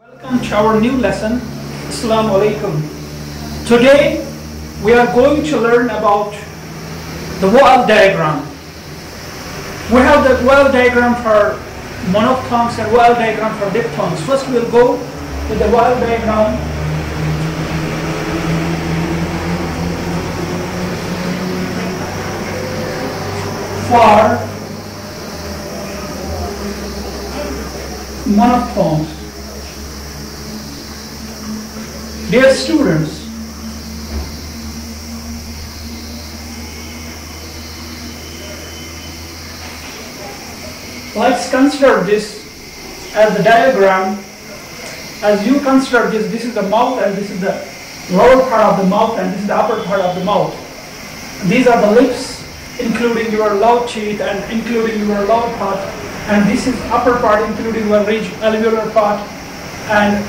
Welcome to our new lesson. Assalamu alaikum. Today we are going to learn about the Vowel Diagram. We have the Vowel Diagram for monophthongs and Vowel Diagram for diphthongs. First we'll go with the Vowel Diagram. For monophthongs. Dear students, let's consider this as the diagram. As you consider this is the mouth and this is the lower part of the mouth and this is the upper part of the mouth. These are the lips, including your lower teeth and including your lower part, and this is upper part including your alveolar part. And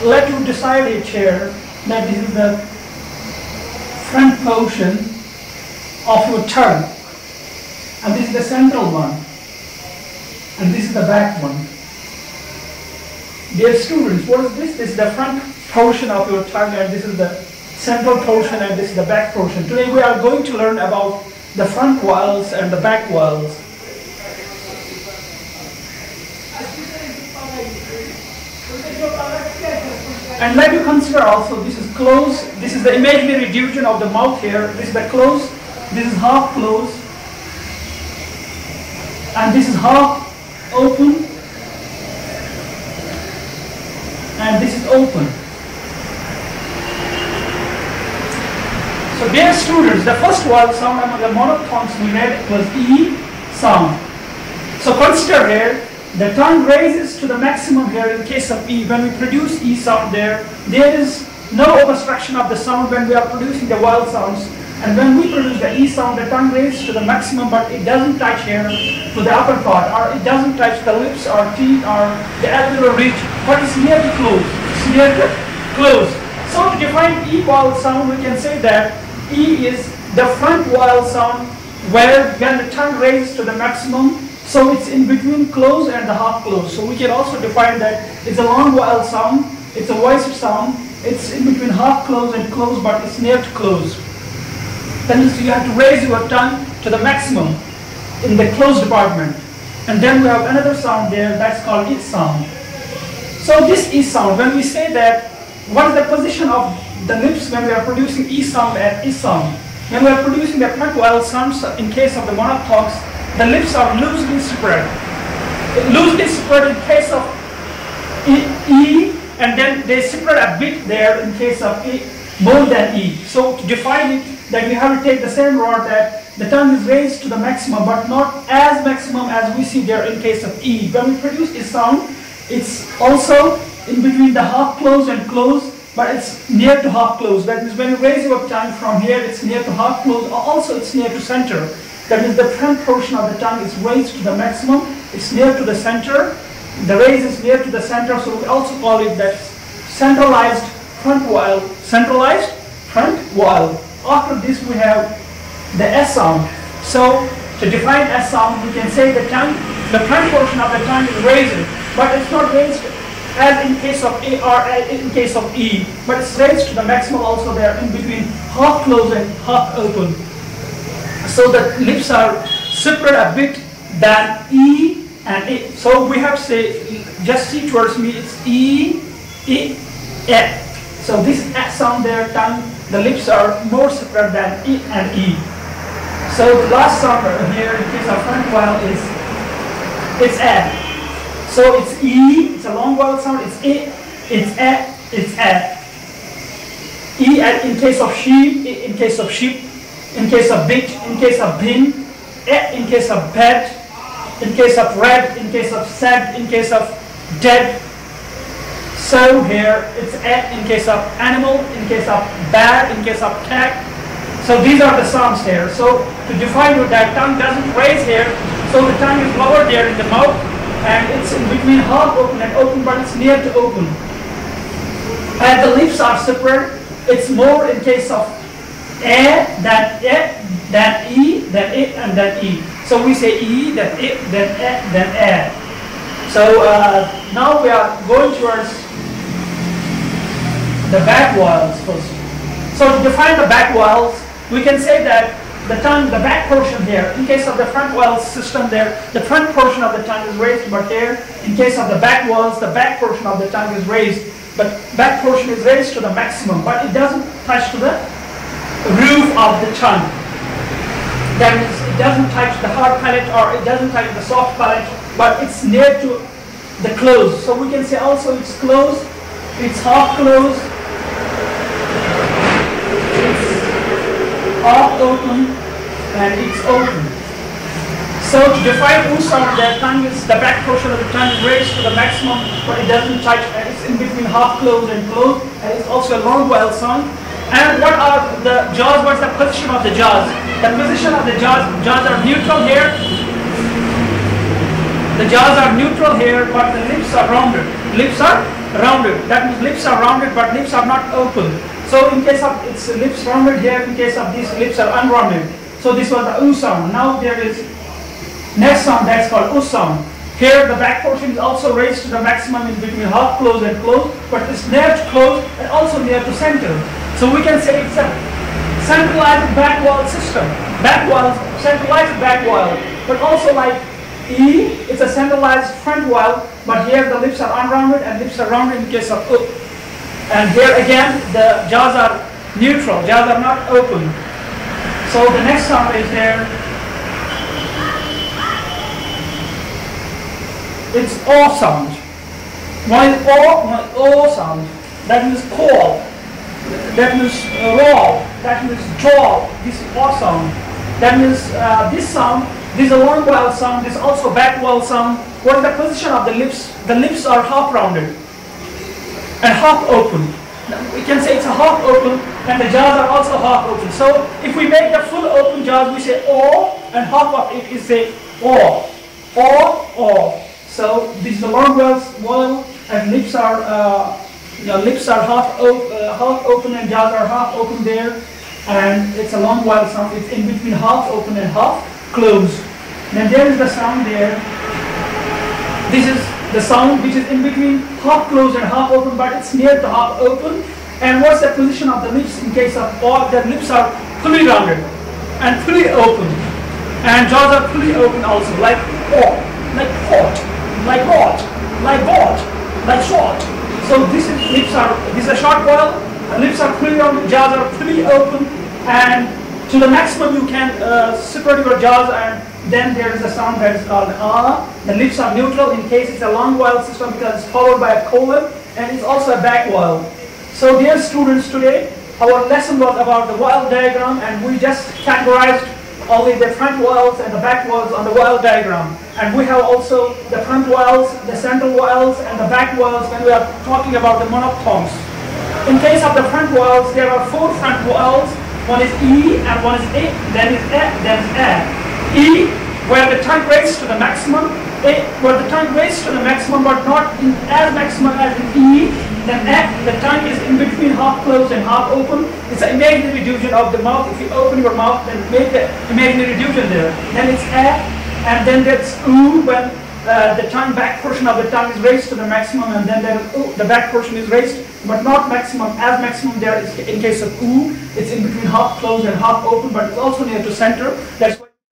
let you decide each here that this is the front portion of your tongue, and this is the central one, and this is the back one. Dear students, what is this? This is the front portion of your tongue, and this is the central portion, and this is the back portion. Today we are going to learn about the front vowels and the back vowels. And let you consider also, this is close, this is the imaginary division of the mouth here, this is the close, this is half close, and this is half open, and this is open. So dear students, the first vowel sound among the monophthongs we read was E sound. So consider here, the tongue raises to the maximum here in case of E. When we produce E sound there is no obstruction of the sound when we are producing the vowel sounds. And when we produce the E sound, the tongue raises to the maximum, but it doesn't touch here to the upper part, or it doesn't touch the lips or teeth or the alveolar ridge, but it's near to close. It's near to close. So to define E vowel sound, we can say that E is the front vowel sound where when the tongue raises to the maximum, so it's in between close and the half close. So we can also define that it's a long vowel sound, it's a voiced sound, it's in between half close and close, but it's near to close. That means you have to raise your tongue to the maximum in the close department. And then we have another sound there that's called E sound. So this E sound, when we say that, what is the position of the lips when we are producing E sound and E sound? When we are producing the front vowel sounds, in case of the monophthongs, the lips are loosely spread. Loosely spread in case of E, and then they spread a bit there in case of E, more than E. So to define it, that we have to take the same rod that the tongue is raised to the maximum, but not as maximum as we see there in case of E. When we produce E sound, it's also in between the half close and close, but it's near to half close. That means when you raise your tongue from here, it's near to half close, also it's near to center. That means the front portion of the tongue is raised to the maximum, it's near to the center, the raise is near to the center, so we also call it that centralized front vowel. Centralized front vowel. After this we have the S sound. So to define S sound, we can say the tongue, the front portion of the tongue is raised, but it's not raised as in case of A or in case of E, but it's raised to the maximum also there in between half closed and half open. So the lips are separate a bit than E and E. So we have to say, just see towards me, it's E, E, E. So this E sound there, tongue, the lips are more separate than E and E. So the last sound here in case of front vowel is, it's E. So it's E, it's a long vowel sound, it's E, it's E, it's E. E in case of sheep, E in case of sheep, in case of bit, in case of bin, in case of bed, in case of red, in case of sad, in case of dead. So here it's in case of animal, in case of bad, in case of cat. So these are the sounds here. So to define what that tongue doesn't raise here, so the tongue is lower there in the mouth, and it's in between half open and open, but it's near to open. And the lips are separate. It's more in case of than E, then E, and then E. So we say E, then E, then E, then E. So now we are going towards the back vowels first. So to define the back vowels, we can say that the tongue, the back portion here, in case of the front vowel system there, the front portion of the tongue is raised, but here, in case of the back vowels, the back portion of the tongue is raised, but back portion is raised to the maximum, but it doesn't touch to the roof of the tongue. That means it doesn't touch the hard palate or it doesn't touch the soft palate, but it's near to the close. So we can say also it's closed, it's half closed, half open, and it's open. So to define U sound, the tongue is, the back portion of the tongue is raised to the maximum, but it doesn't touch, and it's in between half closed and closed, and it's also a long vowel sound. And what are the jaws? What's the position of the jaws? The position of the jaws are neutral here. The jaws are neutral here, but the lips are rounded. Lips are rounded. That means lips are rounded, but lips are not open. So in case of its lips rounded here, in case of these lips are unrounded. So this was the U sound. Now there is next sound that's called U sound. Here the back portion is also raised to the maximum in between half closed and closed, but it's near to close and also near to center. So we can say it's a centralized back vowel system. Back vowel, centralized back vowel. But also like E, it's a centralized front vowel, but here the lips are unrounded and lips are rounded in case of U. And here again, the jaws are neutral, jaws are not open. So the next sound is there. It's O sound. One is O, one is O sound. That means call. That means roll. That means draw. This is O sound. That means this sound, this is a long vowel sound, this is also back vowel sound. What is the position of the lips? The lips are half rounded and half open. We can say it's a half open and the jaws are also half open. So if we make the full open jaws, we say O, and half of it is say O. O, O. So this is the long vowel and lips are half open and jaws are half open there, and it's a long vowel sound. It's in between half open and half closed. Then there is the sound there. This is the sound which is in between half closed and half open, but it's near to half open. And what's the position of the lips in case of O? The lips are fully rounded and fully open, and jaws are fully open also, like O, like hot, like hot, like bought, like short. So this is a short vowel. Lips are fully rounded, jaws are fully open, and to the maximum you can separate your jaws, and then there is a sound that is called A. The lips are neutral in case it's a long vowel system because it's followed by a colon, and it's also a back vowel. So dear students, today our lesson was about the vowel diagram, and we just categorized only the front vowels and the back vowels on the vowel diagram. And we have also the front vowels, the central vowels, and the back vowels when we are talking about the monophthongs. In case of the front vowels, there are 4 front vowels. One is E, and one is A, then is E, then is A. E, where the tongue raised to the maximum. A, where the tongue raised to the maximum, but not in as maximum as in E. Then A, the tongue is in between half closed and half open. It's an imaginary division of the mouth. If you open your mouth, then make the imaginary division there. Then it's A. And then there's U, when the tongue, back portion of the tongue is raised to the maximum, and then there is U, the back portion is raised, but not maximum. As maximum there is in case of U, it's in between half closed and half open, but it's also near to center. That's why